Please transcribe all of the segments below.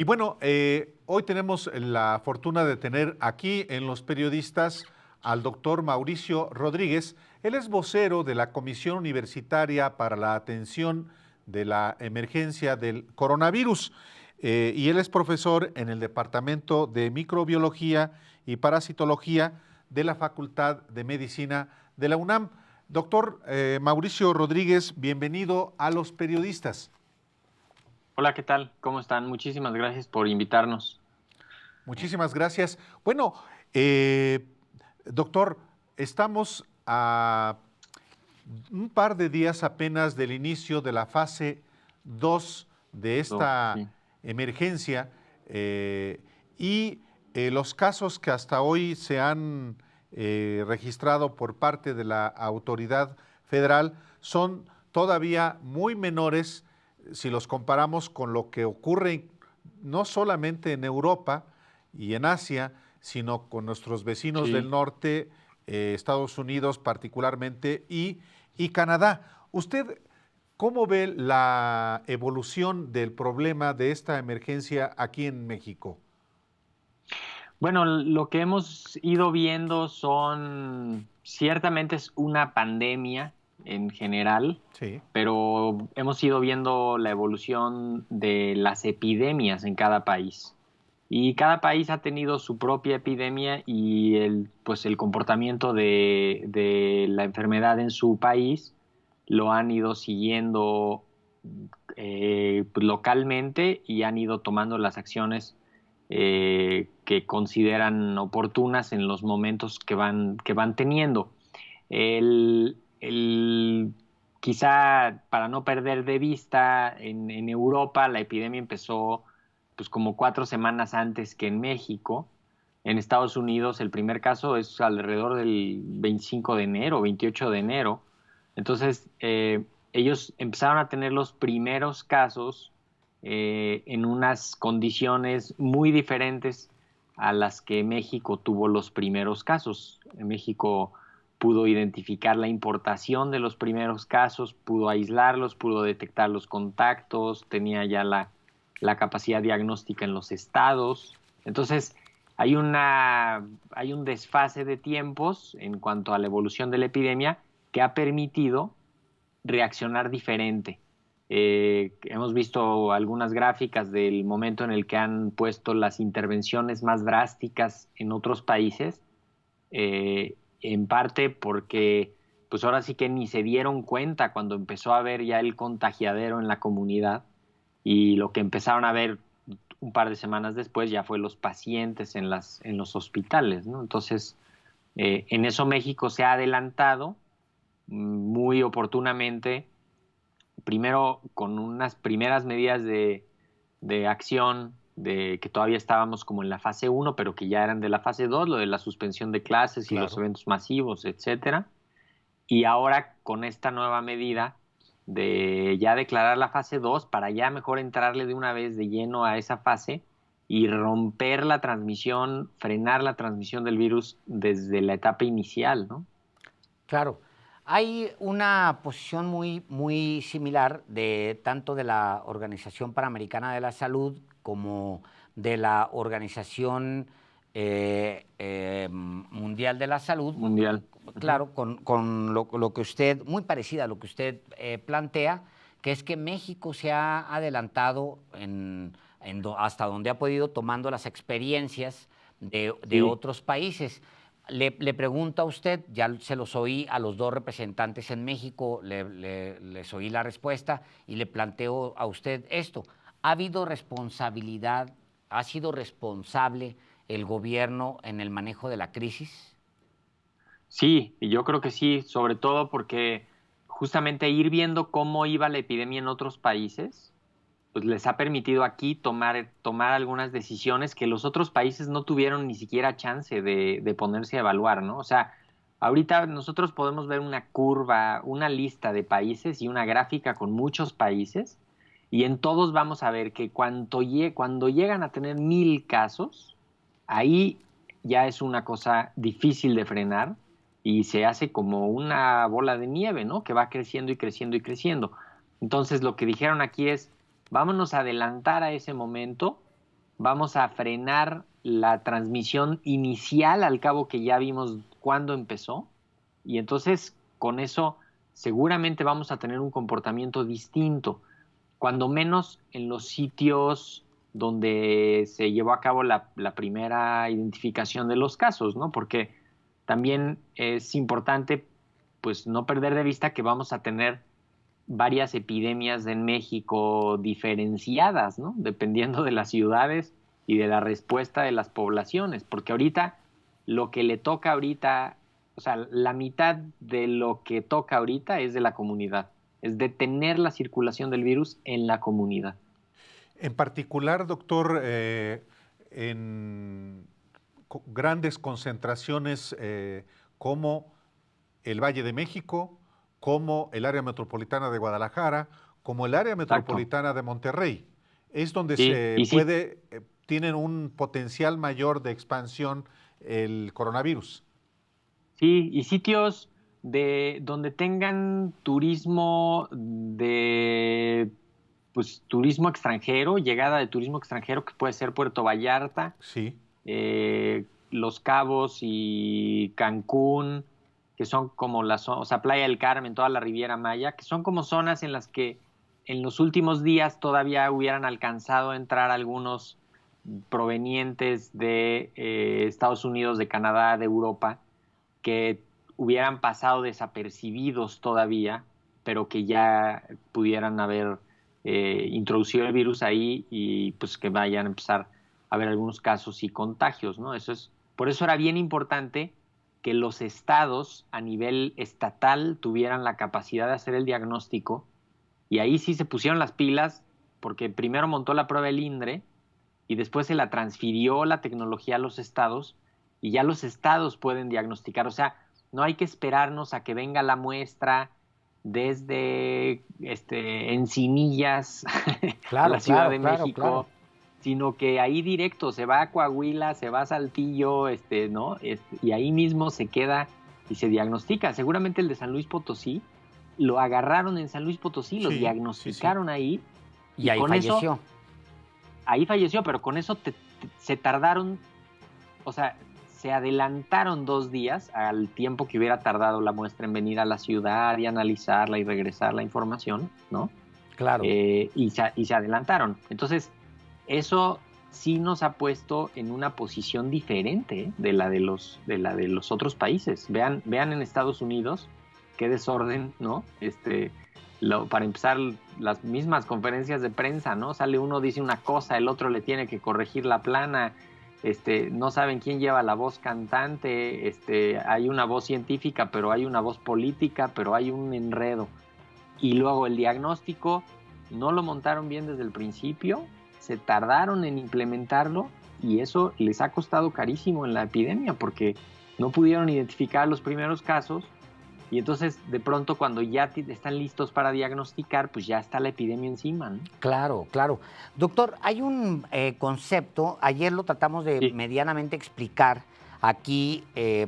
Y bueno, hoy tenemos la fortuna de tener aquí en Los Periodistas al doctor Mauricio Rodríguez. Él es vocero de la Comisión Universitaria para la Atención de la Emergencia del Coronavirus y él es profesor en el Departamento de Microbiología y Parasitología de la Facultad de Medicina de la UNAM. Doctor Mauricio Rodríguez, bienvenido a Los Periodistas. Hola, ¿qué tal? ¿Cómo están? Muchísimas gracias por invitarnos. Muchísimas gracias. Bueno, eh, doctor, estamos a un par de días apenas del inicio de la fase 2 de esta Sí. emergencia y los casos que hasta hoy se han registrado por parte de la autoridad federal son todavía muy menores si los comparamos con lo que ocurre no solamente en Europa y en Asia, sino con nuestros vecinos del Sí. norte, Estados Unidos particularmente, y Canadá. ¿Usted cómo ve la evolución del problema de esta emergencia aquí en México? Bueno, lo que hemos ido viendo ciertamente es una pandemia en general, Sí, pero hemos ido viendo la evolución de las epidemias en cada país. Y cada país ha tenido su propia epidemia y pues el comportamiento de la enfermedad en su país lo han ido siguiendo pues, localmente y han ido tomando las acciones que consideran oportunas en los momentos que van teniendo. El, el, Quizá para no perder de vista, en Europa la epidemia empezó pues como 4 semanas antes que en México. En Estados Unidos el primer caso es alrededor del 25 de enero, 28 de enero. Entonces, ellos empezaron a tener los primeros casos en unas condiciones muy diferentes a las que México tuvo los primeros casos. En México pudo identificar la importación de los primeros casos, pudo aislarlos, pudo detectar los contactos, tenía ya la capacidad diagnóstica en los estados. Entonces, hay un desfase de tiempos en cuanto a la evolución de la epidemia que ha permitido reaccionar diferente. Hemos visto algunas gráficas del momento en el que han puesto las intervenciones más drásticas en otros países, en parte porque pues ahora sí que ni se dieron cuenta cuando empezó a haber ya el contagiadero en la comunidad y lo que empezaron a ver un par de semanas después ya fue los pacientes en los hospitales, ¿no? Entonces, en eso México se ha adelantado muy oportunamente, primero con unas primeras medidas de acción, de que todavía estábamos como en la fase uno pero que ya eran de la fase 2 lo de la suspensión de clases y los claro. eventos masivos, etcétera. Y ahora con esta nueva medida de ya declarar la fase 2 para ya mejor entrarle de una vez de lleno a esa fase y romper la transmisión, frenar la transmisión del virus desde la etapa inicial, ¿no? Claro. Hay una posición muy similar de tanto de la Organización Panamericana de la Salud como de la Organización Mundial de la Salud, Mundial. Ujú. claro, con lo que usted, muy parecida a lo que usted plantea, que es que México se ha adelantado hasta donde ha podido tomando las experiencias de Sí. otros países. Le pregunto a usted, ya se los oí a los dos representantes en México, les oí la respuesta y le planteo a usted esto. ¿Ha habido responsabilidad, ha sido responsable el gobierno en el manejo de la crisis? Sí, y yo creo que sí, sobre todo porque justamente ir viendo cómo iba la epidemia en otros países, pues les ha permitido aquí tomar algunas decisiones que los otros países no tuvieron ni siquiera chance de ponerse a evaluar, ¿no? O sea, ahorita nosotros podemos ver una curva, una lista de países y una gráfica con muchos países, y en todos vamos a ver que cuando llegan a tener 1000 casos, ahí ya es una cosa difícil de frenar y se hace como una bola de nieve, ¿no? Que va creciendo y creciendo y creciendo. Entonces, lo que dijeron aquí es vámonos a adelantar a ese momento vamos a frenar la transmisión inicial al cabo que ya vimos cuándo empezó, y entonces con eso seguramente vamos a tener un comportamiento distinto, cuando menos en los sitios donde se llevó a cabo la primera identificación de los casos, ¿no? Porque también es importante pues no perder de vista que vamos a tener varias epidemias en México diferenciadas, ¿no? Dependiendo de las ciudades y de la respuesta de las poblaciones, porque ahorita lo que le toca ahorita, o sea, la mitad de lo que toca ahorita es de la comunidad, es detener la circulación del virus en la comunidad. En particular, doctor, en grandes concentraciones como el Valle de México, como el área metropolitana de Guadalajara, como el área metropolitana de Monterrey, es donde tienen un potencial mayor de expansión el coronavirus. Sí, y sitios donde tengan turismo pues turismo extranjero, llegada de turismo extranjero, que puede ser Puerto Vallarta, sí. Los Cabos y Cancún, que son como o sea, Playa del Carmen, toda la Riviera Maya, que son como zonas en las que en los últimos días todavía hubieran alcanzado a entrar algunos provenientes de Estados Unidos, de Canadá, de Europa, que hubieran pasado desapercibidos todavía, pero que ya pudieran haber introducido el virus ahí y pues que vayan a empezar a haber algunos casos y contagios, ¿no? Por eso era bien importante que los estados a nivel estatal tuvieran la capacidad de hacer el diagnóstico, y ahí sí se pusieron las pilas, porque primero montó la prueba el INDRE y después se la transfirió la tecnología a los estados, y ya los estados pueden diagnosticar. O sea, no hay que esperarnos a que venga la muestra desde Encinillas a la Ciudad de México, sino que ahí directo se va a Coahuila, se va a Saltillo, ¿no? Y ahí mismo se queda y se diagnostica. Seguramente el de San Luis Potosí lo agarraron en San Luis Potosí, lo diagnosticaron ahí. Y ahí falleció. Ahí falleció, pero con eso se tardaron, o sea, se adelantaron 2 días al tiempo que hubiera tardado la muestra en venir a la ciudad y analizarla y regresar la información, ¿no? Claro. Y se adelantaron. Entonces, eso sí nos ha puesto en una posición diferente de la de los otros países. Vean en Estados Unidos qué desorden, ¿no? Para empezar, las mismas conferencias de prensa, ¿no? Sale uno, dice una cosa, el otro le tiene que corregir la plana, no saben quién lleva la voz cantante, hay una voz científica, pero hay una voz política, pero hay un enredo. Y luego el diagnóstico no lo montaron bien desde el principio, se tardaron en implementarlo, y eso les ha costado carísimo en la epidemia, porque no pudieron identificar los primeros casos, y entonces de pronto cuando ya están listos para diagnosticar, pues ya está la epidemia encima, ¿no? Claro, claro. Doctor, hay un concepto, ayer lo tratamos de medianamente explicar aquí,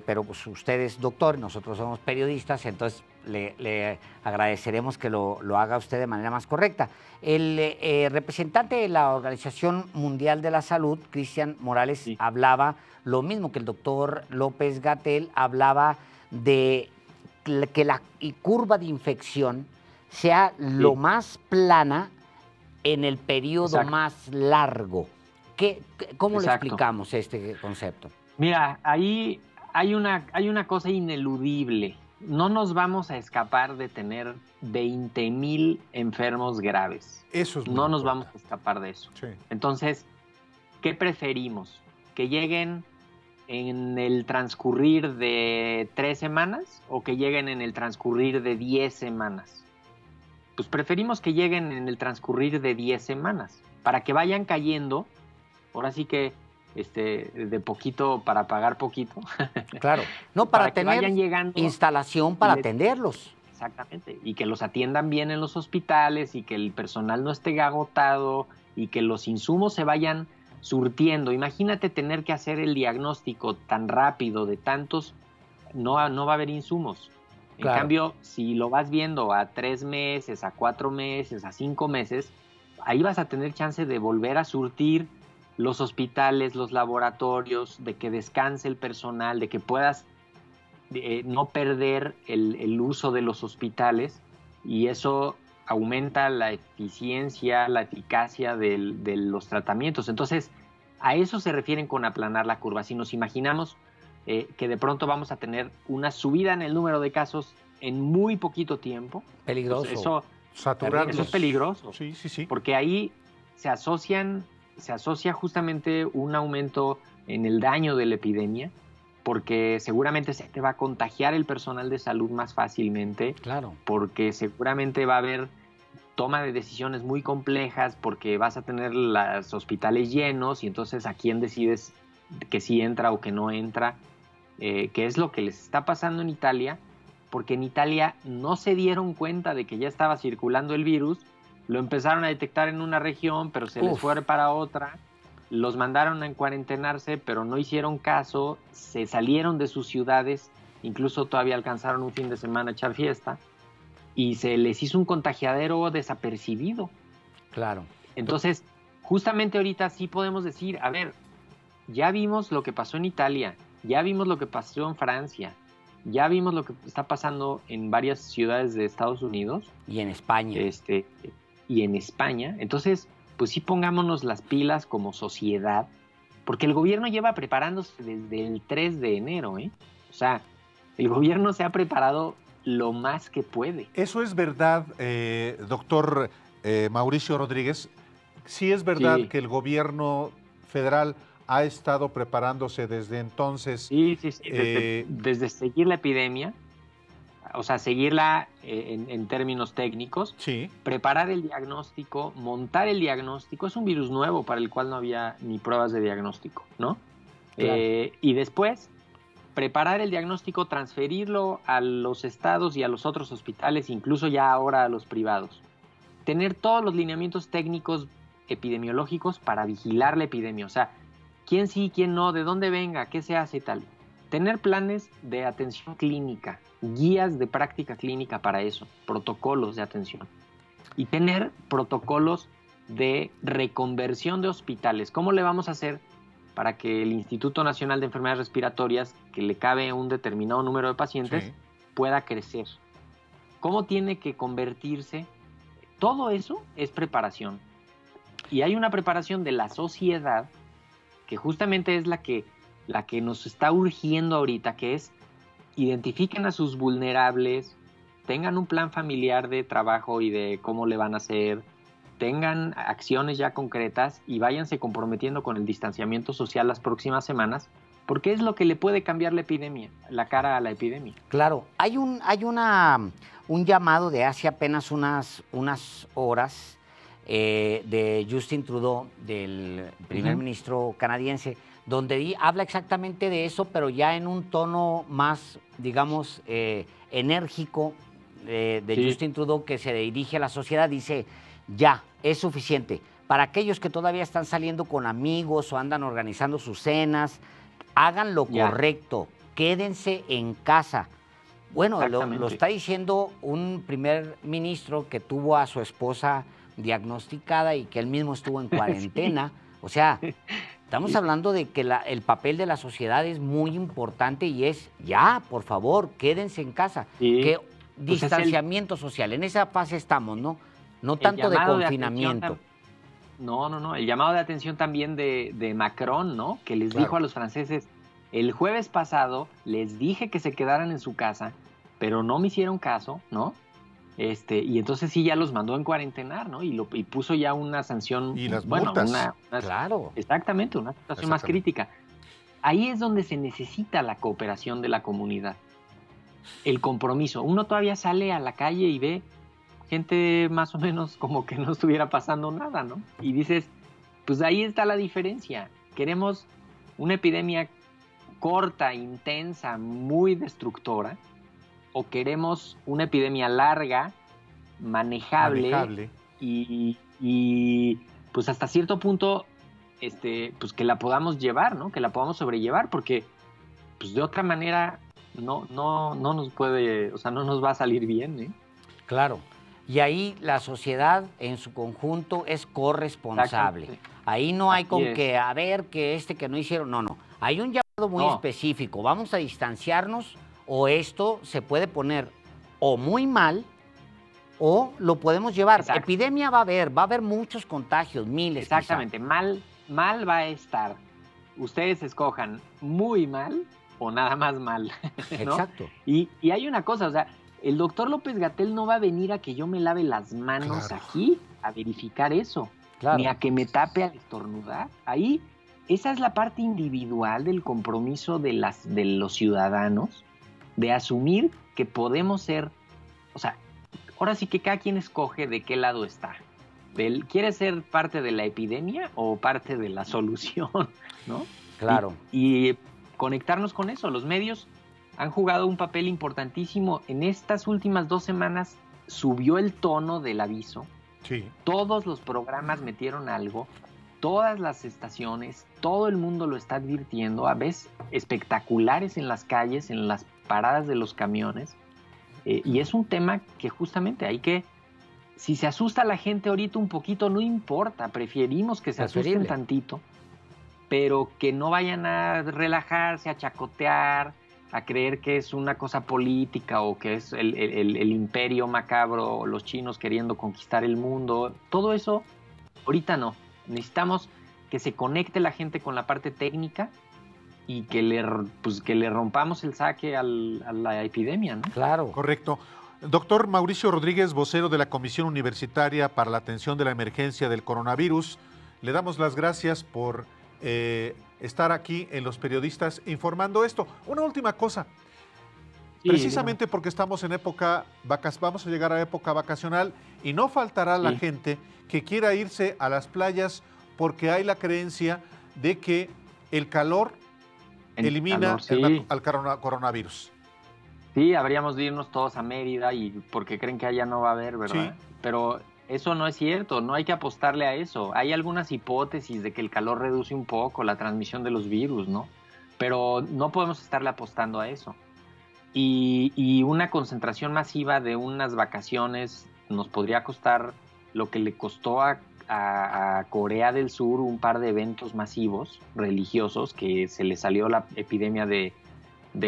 pero pues usted es doctor, nosotros somos periodistas, entonces le agradeceremos que lo haga usted de manera más correcta. El representante de la Organización Mundial de la Salud, Cristian Morales, hablaba lo mismo que el doctor López-Gatell, hablaba de que la curva de infección sea lo más plana en el periodo más largo. ¿Cómo le explicamos este concepto? Mira, ahí hay una cosa ineludible. No nos vamos a escapar de tener 20,000 enfermos graves. Eso es muy No nos importante. vamos a escapar de eso. Sí. Entonces, ¿qué preferimos? ¿Que lleguen en el transcurrir de 3 semanas o que lleguen en el transcurrir de 10 semanas? Pues preferimos que lleguen en el transcurrir de 10 semanas, para que vayan cayendo, ahora sí que de poquito para pagar poquito. Claro, no para tener vayan llegando, instalación para atenderlos. Exactamente, y que los atiendan bien en los hospitales y que el personal no esté agotado y que los insumos se vayan surtiendo. Imagínate tener que hacer el diagnóstico tan rápido de tantos, no va a haber insumos. En cambio, si lo vas viendo a 3 meses, a 4 meses, a 5 meses, ahí vas a tener chance de volver a surtir los hospitales, los laboratorios, de que descanse el personal, de que puedas no perder el uso de los hospitales, y eso aumenta la eficiencia, la eficacia de los tratamientos. Entonces, a eso se refieren con aplanar la curva. Si nos imaginamos que de pronto vamos a tener una subida en el número de casos en muy poquito tiempo, Peligroso. pues eso Saturarlos. es peligroso. Sí, sí, sí. Porque ahí se asocia justamente un aumento en el daño de la epidemia, porque seguramente se te va a contagiar el personal de salud más fácilmente, Claro. porque seguramente va a haber toma de decisiones muy complejas, porque vas a tener los hospitales llenos y entonces a quién decides que sí entra o que no entra, que es lo que les está pasando en Italia, porque en Italia no se dieron cuenta de que ya estaba circulando el virus, lo empezaron a detectar en una región, pero se les fue para otra, los mandaron a cuarentenarse, pero no hicieron caso, se salieron de sus ciudades, incluso todavía alcanzaron un fin de semana a echar fiesta, y se les hizo un contagiadero desapercibido. Claro. Entonces, justamente ahorita sí podemos decir, a ver, ya vimos lo que pasó en Italia, ya vimos lo que pasó en Francia, ya vimos lo que está pasando en varias ciudades de Estados Unidos. Y en España. Y en España. Entonces, pues sí pongámonos las pilas como sociedad, porque el gobierno lleva preparándose desde el 3 de enero, ¿eh? O sea, el gobierno se ha preparado lo más que puede. Eso es verdad, doctor Mauricio Rodríguez. Sí es verdad que el gobierno federal ha estado preparándose desde entonces. Sí. Desde seguir la epidemia, o sea, seguirla en términos técnicos, sí. Preparar el diagnóstico, montar el diagnóstico. Es un virus nuevo para el cual no había ni pruebas de diagnóstico, ¿no? Claro. Y después, preparar el diagnóstico, transferirlo a los estados y a los otros hospitales, incluso ya ahora a los privados. Tener todos los lineamientos técnicos epidemiológicos para vigilar la epidemia, o sea, quién sí, quién no, de dónde venga, qué se hace y tal. Tener planes de atención clínica, guías de práctica clínica para eso, protocolos de atención. Y tener protocolos de reconversión de hospitales. ¿Cómo le vamos a hacer para que el Instituto Nacional de Enfermedades Respiratorias, que le cabe un determinado número de pacientes, pueda crecer? ¿Cómo tiene que convertirse? Todo eso es preparación. Y hay una preparación de la sociedad que justamente es la que nos está urgiendo ahorita, que es identifiquen a sus vulnerables, tengan un plan familiar de trabajo y de cómo le van a hacer, tengan acciones ya concretas y váyanse comprometiendo con el distanciamiento social las próximas semanas, porque es lo que le puede cambiar la epidemia, la cara a la epidemia. Claro, hay un llamado de hace apenas unas horas de Justin Trudeau, del primer ministro canadiense, donde habla exactamente de eso, pero ya en un tono más, digamos, enérgico de Justin Trudeau, que se dirige a la sociedad. Dice, ya, es suficiente. Para aquellos que todavía están saliendo con amigos o andan organizando sus cenas, hagan lo correcto, quédense en casa. Bueno, lo está diciendo un primer ministro que tuvo a su esposa diagnosticada y que él mismo estuvo en cuarentena. O sea, estamos hablando de que el papel de la sociedad es muy importante y es, ya, por favor, quédense en casa. Que distanciamiento social, en esa fase estamos, ¿no? No tanto de confinamiento. No. El llamado de atención también de Macron, ¿no? Que les dijo a los franceses, el jueves pasado les dije que se quedaran en su casa, pero no me hicieron caso, ¿no? Y entonces sí ya los mandó en cuarentenar, ¿no? Y puso ya una sanción. Y las multas. Claro. Exactamente, una situación más crítica. Ahí es donde se necesita la cooperación de la comunidad. El compromiso. Uno todavía sale a la calle y ve gente más o menos como que no estuviera pasando nada, ¿no? Y dices, pues ahí está la diferencia. Queremos una epidemia corta, intensa, muy destructora, o queremos una epidemia larga, manejable. Y pues hasta cierto punto pues que la podamos llevar, ¿no? Que la podamos sobrellevar, porque pues de otra manera no nos puede, o sea, no nos va a salir bien, ¿eh? Claro. Y ahí la sociedad en su conjunto es corresponsable. Exactamente. Ahí no hay Así con es. que, a ver, que no hicieron. No. Hay un llamado muy No. específico. Vamos a distanciarnos o esto se puede poner o muy mal o lo podemos llevar. Exacto. Epidemia va a haber muchos contagios, miles. quizá. Exactamente, mal va a estar. Ustedes escojan muy mal o nada más mal, ¿no? Exacto. Y hay una cosa, o sea, el doctor López-Gatell no va a venir a que yo me lave las manos Claro. aquí a verificar eso, Claro. ni a que me tape al estornudar. Ahí, esa es la parte individual del compromiso de los ciudadanos, de asumir que podemos ser, o sea, ahora sí que cada quien escoge de qué lado está. ¿Quiere ser parte de la epidemia o parte de la solución? ¿No? Claro. Y conectarnos con eso. Los medios han jugado un papel importantísimo. En estas últimas 2 semanas subió el tono del aviso. Sí. Todos los programas metieron algo. Todas las estaciones, todo el mundo lo está advirtiendo. A veces espectaculares en las calles, en las paradas de los camiones. Y es un tema que justamente hay que... Si se asusta la gente ahorita un poquito, no importa. Preferimos que se asusten Preferible. tantito, pero que no vayan a relajarse, a chacotear, a creer que es una cosa política o que es el imperio macabro, o los chinos queriendo conquistar el mundo. Todo eso, ahorita no. Necesitamos que se conecte la gente con la parte técnica y que le rompamos el saque a la epidemia, ¿no? Claro. Correcto. Doctor Mauricio Rodríguez, vocero de la Comisión Universitaria para la Atención de la Emergencia del Coronavirus, le damos las gracias por estar aquí en Los Periodistas informando esto. Una última cosa. Sí, Precisamente porque estamos en época, vamos a llegar a época vacacional y no faltará la Sí. gente que quiera irse a las playas porque hay la creencia de que el calor El elimina calor, sí. al coronavirus. Sí, habríamos de irnos todos a Mérida y porque creen que allá no va a haber, ¿verdad? Sí. Pero eso no es cierto, no hay que apostarle a eso. Hay algunas hipótesis de que el calor reduce un poco la transmisión de los virus, ¿no? Pero no podemos estarle apostando a eso. Y una concentración masiva de unas vacaciones nos podría costar lo que le costó a Corea del Sur un par de eventos masivos religiosos que se le salió la epidemia de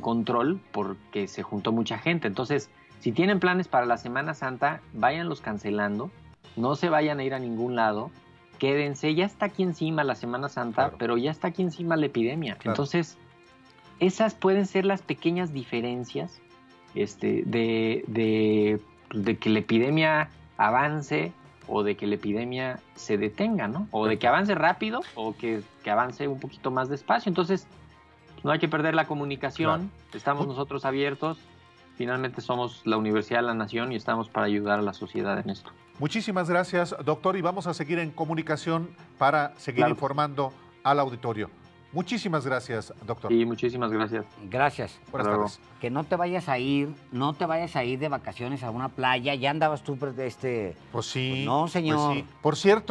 control porque se juntó mucha gente. Entonces, si tienen planes para la Semana Santa, váyanlos cancelando, no se vayan a ir a ningún lado, quédense, ya está aquí encima la Semana Santa, Claro. pero ya está aquí encima la epidemia. Claro. Entonces, esas pueden ser las pequeñas diferencias de que la epidemia avance o de que la epidemia se detenga, ¿no? O de que avance rápido o que avance un poquito más despacio. Entonces, no hay que perder la comunicación, estamos nosotros abiertos, finalmente somos la Universidad de la Nación y estamos para ayudar a la sociedad en esto. Muchísimas gracias, doctor, y vamos a seguir en comunicación para seguir Claro. informando al auditorio. Muchísimas gracias, doctor. Y muchísimas gracias. Gracias. Buenas Hasta luego. tardes. Que no te vayas a ir de vacaciones a una playa. Ya andabas tú, Pues sí. No, señor. Pues sí. Por cierto,